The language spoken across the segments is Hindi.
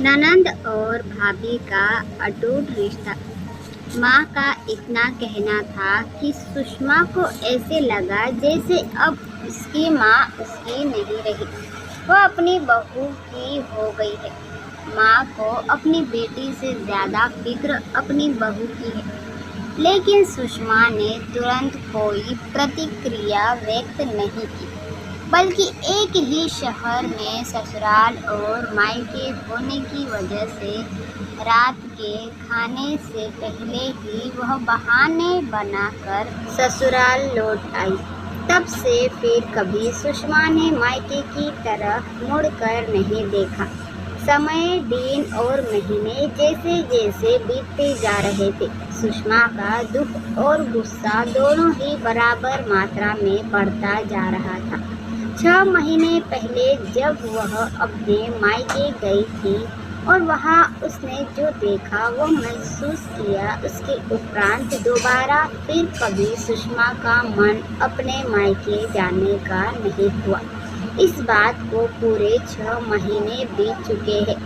ननंद और भाभी का अटूट रिश्ता। माँ का इतना कहना था कि सुषमा को ऐसे लगा जैसे अब उसकी माँ उसकी नहीं रही, वह अपनी बहू की हो गई है। माँ को अपनी बेटी से ज़्यादा फिक्र अपनी बहू की है, लेकिन सुषमा ने तुरंत कोई प्रतिक्रिया व्यक्त नहीं की, बल्कि एक ही शहर में ससुराल और मायके होने की वजह से रात के खाने से पहले ही वह बहाने बनाकर ससुराल लौट आई। तब से फिर कभी सुषमा ने मायके की तरफ मुड़कर नहीं देखा। समय, दिन और महीने जैसे जैसे बीतते जा रहे थे, सुषमा का दुख और गुस्सा दोनों ही बराबर मात्रा में बढ़ता जा रहा था। 6 महीने पहले जब वह अपने मायके गई थी और वहाँ उसने जो देखा वो महसूस किया, उसके उपरांत दोबारा फिर कभी सुषमा का मन अपने मायके जाने का नहीं हुआ। इस बात को पूरे 6 महीने बीत चुके हैं,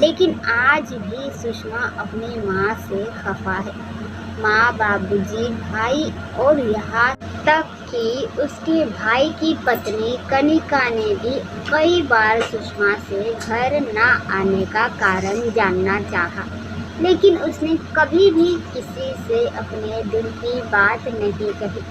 लेकिन आज भी सुषमा अपनी माँ से खफा है। माँ, बाबूजी, भाई और यहाँ तक कि उसके भाई की पत्नी कनिका ने भी कई बार सुषमा से घर न आने का कारण जानना चाहा, लेकिन उसने कभी भी किसी से अपने दिल की बात नहीं कही,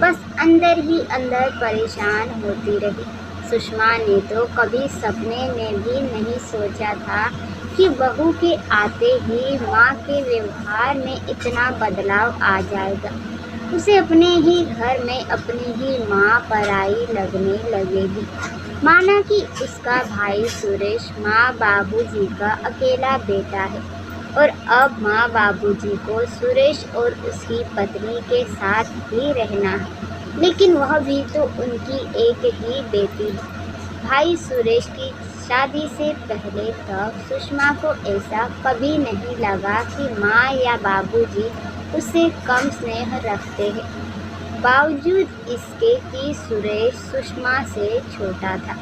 बस अंदर ही अंदर परेशान होती रही। सुषमा ने तो कभी सपने में भी नहीं सोचा था कि बहू के आते ही माँ के व्यवहार में इतना बदलाव आ जाएगा। उसे अपने ही घर में अपनी ही माँ पराई लगने लगेगी, माना कि उसका भाई सुरेश माँ बाबूजी का अकेला बेटा है और अब माँ बाबूजी को सुरेश और उसकी पत्नी के साथ ही रहना है, लेकिन वह भी तो उनकी एक ही बेटी है। भाई सुरेश की शादी से पहले तक सुषमा को ऐसा कभी नहीं लगा कि माँ या बाबूजी उससे कम स्नेह रखते हैं, बावजूद इसके कि सुरेश सुषमा से छोटा था।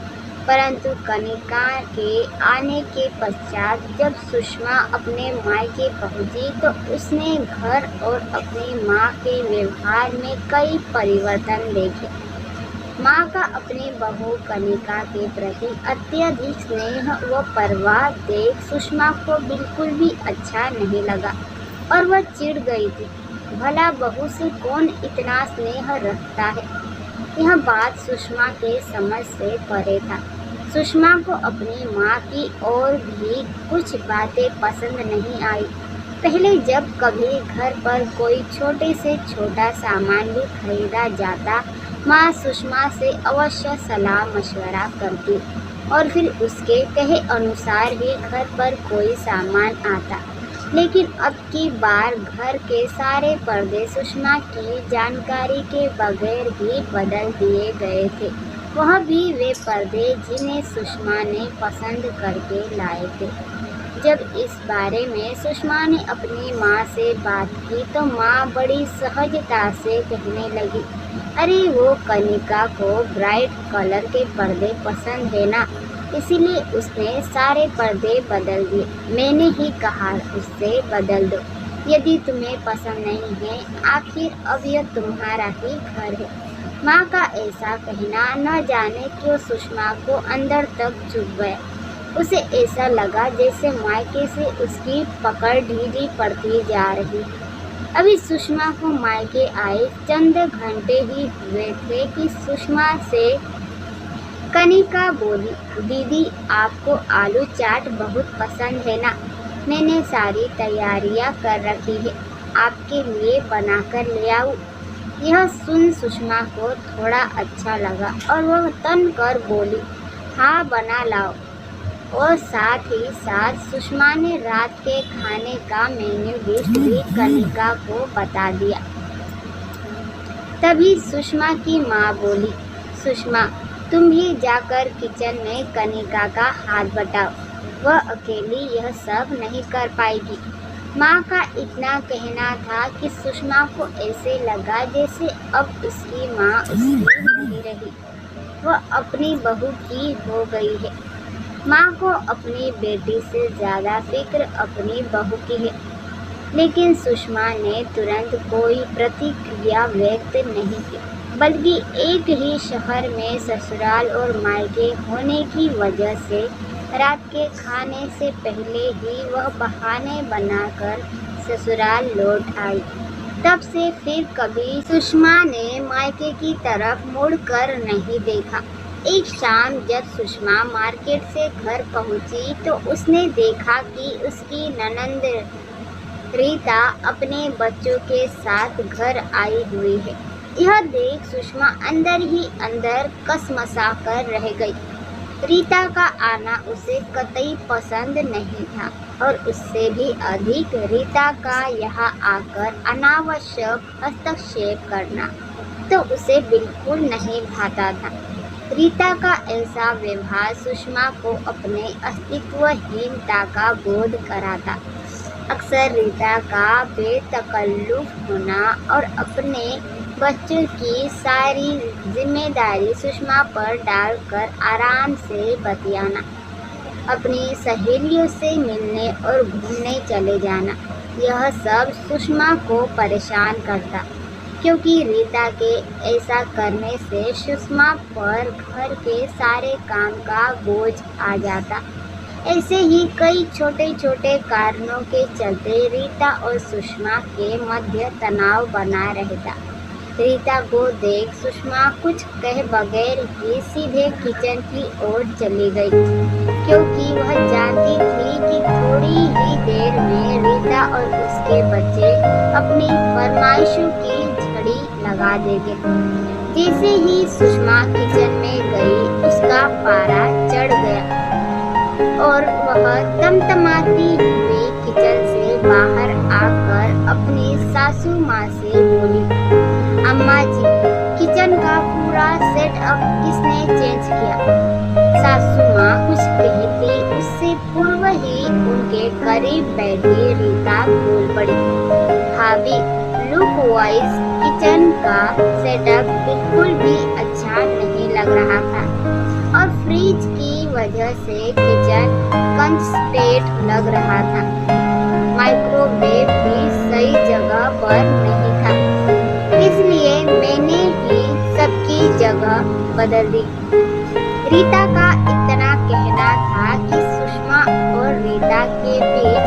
परंतु कनिका के आने के पश्चात जब सुषमा अपने मायके पहुंची तो उसने घर और अपनी माँ के व्यवहार में कई परिवर्तन देखे। माँ का अपनी बहू कनिका के प्रति अत्यधिक स्नेह व परवाह देख सुषमा को बिल्कुल भी अच्छा नहीं लगा और वह चिढ़ गई थी। भला बहू से कौन इतना स्नेह रखता है? यह बात सुषमा के समझ से परे था। सुषमा को अपनी माँ की और भी कुछ बातें पसंद नहीं आई। पहले जब कभी घर पर कोई छोटे से छोटा सामान भी खरीदा जाता, माँ सुषमा से अवश्य सलाह मशवरा करती और फिर उसके कहे अनुसार ही घर पर कोई सामान आता। लेकिन अब की बार घर के सारे पर्दे सुषमा की जानकारी के बगैर ही बदल दिए गए थे, वह भी वे पर्दे जिन्हें सुषमा ने पसंद करके लाए थे। जब इस बारे में सुषमा ने अपनी माँ से बात की तो माँ बड़ी सहजता से कहने लगी, अरे वो कनिका को ब्राइट कलर के पर्दे पसंद है ना, इसीलिए उसने सारे पर्दे बदल दिए। मैंने ही कहा उससे बदल दो, यदि तुम्हें पसंद नहीं है, आखिर अब यह तुम्हारा ही घर है। माँ का ऐसा कहना न जाने क्यों सुषमा को अंदर तक चुभ गया। उसे ऐसा लगा जैसे मायके से उसकी पकड़ ढीली पड़ती जा रही। अभी सुषमा को मायके आए चंद घंटे ही हुए थे कि सुषमा से कनिका बोली, दीदी आपको आलू चाट बहुत पसंद है ना, मैंने सारी तैयारियां कर रखी है, आपके लिए बनाकर ले आऊं। यह सुन सुषमा को थोड़ा अच्छा लगा और वह तन कर बोली, हाँ बना लाओ। और साथ ही साथ सुषमा ने रात के खाने का मेन्यू लिस्ट भी कनिका को बता दिया। तभी सुषमा की माँ बोली, सुषमा तुम भी जाकर किचन में कनिका का हाथ बटाओ, वह अकेली यह सब नहीं कर पाएगी। माँ का इतना कहना था कि सुषमा को ऐसे लगा जैसे अब उसकी माँ उसकी नहीं रही, वह अपनी बहू की हो गई है। माँ को अपनी बेटी से ज़्यादा फिक्र अपनी बहू की है, लेकिन सुषमा ने तुरंत कोई प्रतिक्रिया व्यक्त नहीं की, बल्कि एक ही शहर में ससुराल और मायके होने की वजह से रात के खाने से पहले ही वह बहाने बनाकर ससुराल लौट आई। तब से फिर कभी सुषमा ने मायके की तरफ मुड़कर नहीं देखा। एक शाम जब सुषमा मार्केट से घर पहुंची तो उसने देखा कि उसकी ननंद रीता अपने बच्चों के साथ घर आई हुई है। यह देख सुषमा अंदर ही अंदर कसमसा कर रह गई। रीता का आना उसे कतई पसंद नहीं था और उससे भी अधिक रीता का यहाँ आकर अनावश्यक हस्तक्षेप करना तो उसे बिल्कुल नहीं भाता था। रीता का ऐसा व्यवहार सुषमा को अपने अस्तित्वहीनता का बोध कराता। अक्सर रीता का बेतकल्लुफ़ होना और अपने बच्चों की सारी जिम्मेदारी सुषमा पर डालकर आराम से बतियाना, अपनी सहेलियों से मिलने और घूमने चले जाना, यह सब सुषमा को परेशान करता, क्योंकि रीता के ऐसा करने से सुषमा पर घर के सारे काम का बोझ आ जाता। ऐसे ही कई छोटे छोटे कारणों के चलते रीता और सुषमा के मध्य तनाव बना रहता। रीता को देख सुषमा कुछ कहे बगैर ही सीधे किचन की ओर चली गई, क्योंकि वह जानती थी कि थोड़ी ही देर में रीता और उसके बच्चे अपनी फरमाइशों की झड़ी लगा देंगे। जैसे ही सुषमा किचन में गई उसका पारा चढ़ गया और वह तमतमाती हुई किचन से बाहर आकर अपनी सासू माँ से बोली, अम्मा जी, किचन का पूरा सेटअप किसने चेंज किया? सासू माँ कुछ कहती उससे पूर्व ही उनके करीब बैठी रीता बोल पड़ी, भाभी, लुक वाइज किचन का सेटअप बिल्कुल भी अच्छा नहीं लग रहा था और फ्रिज की वजह से किचन कंजस्टेड लग रहा था। माइक्रोवेव भी सही जगह पर नहीं था, इसलिए मैंने ही सबकी जगह बदल दी। रीता का इतना कहना था कि सुषमा और रीता के बीच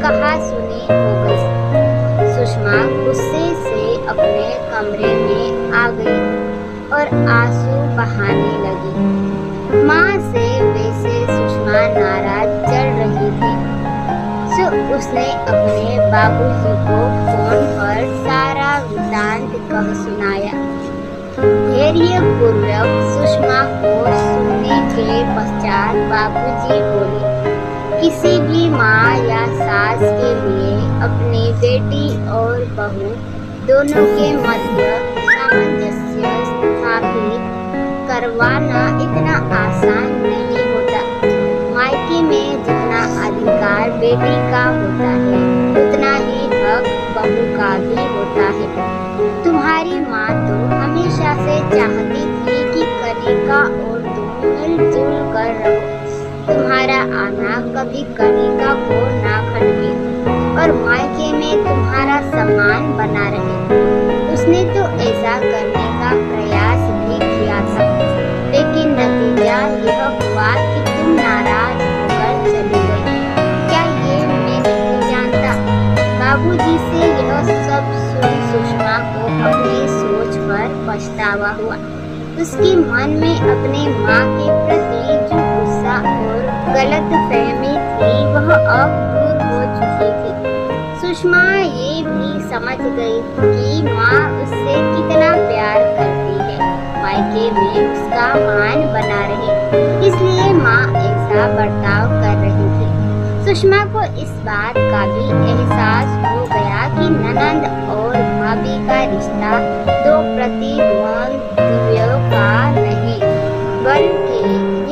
कहासुनी हो गई। सुषमा गुस्से से अपने कमरे में आ गई और आंसू बहाने लगी। माँ से वैसे सुषमा नाराज चल रही थी, सो उसने अपने बाबूजी को फोन पर सारा वृत्तांत कह सुनाया। धैर्यपूर्वक सुषमा को सुनने के पश्चात बाबूजी बोले, किसी भी माँ या सास के लिए अपनी बेटी और बहू दोनों के मध्य सामंजस्य स्थापित करवाना इतना आसान नहीं होता। मायके में जितना अधिकार बेटी का होता है उतना ही हक बहू का भी होता है। तुम्हारी माँ तो हमेशा से चाहती थी कि कनिका और तुम मिलजुल कर रहो, तुम्हारा आना कभी कनिका को ना खटके और मायके में तुम्हारा सम्मान बना रहे। उसने तो ऐसा करने का प्रयास भी किया था, लेकिन नतीजा यह हुआ कि तुम नाराज होकर चली गई। क्या ये मैं नहीं जानता? बाबूजी से यह सब सुन सुषमा को अपनी सोच पर पछतावा हुआ। उसके मन में अपने माँ के प्रति जो गुस्सा और गलतफहमी थी वह अब दूर हो चुकी थी। सुषमा ये भी समझ गई कि माँ उससे कितना प्यार करती है, मायके में उसका मान बना रहे, इसलिए माँ ऐसा बर्ताव कर रही थी। सुषमा को इस बात का भी एहसास हो गया कि ननंद और भाभी का रिश्ता दो प्रतिद्वंद्वियों का नहीं, बल्कि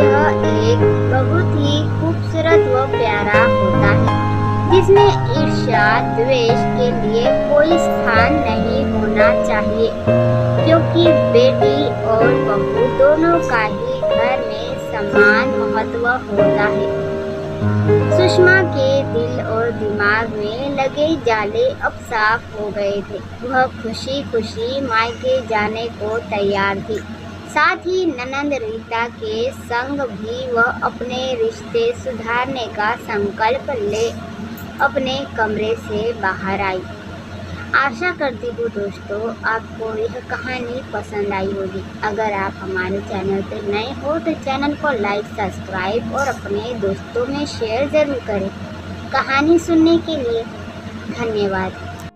यह एक बहुत ही खूबसूरत व प्यारा होता है, जिसमें ईर्ष्या द्वेष के लिए कोई स्थान नहीं होना चाहिए, क्योंकि बेटी और बहू दोनों का ही घर में समान महत्व होता है। सुषमा के दिल और दिमाग में लगे जाले अब साफ हो गए थे। वह खुशी खुशी मायके जाने को तैयार थी। साथ ही ननंद रीता के संग भी वह अपने रिश्ते सुधारने का संकल्प ले अपने कमरे से बाहर आई। आशा करती हूँ दोस्तों आपको यह कहानी पसंद आई होगी। अगर आप हमारे चैनल पर नए हो तो चैनल को लाइक, सब्सक्राइब और अपने दोस्तों में शेयर ज़रूर करें। कहानी सुनने के लिए धन्यवाद।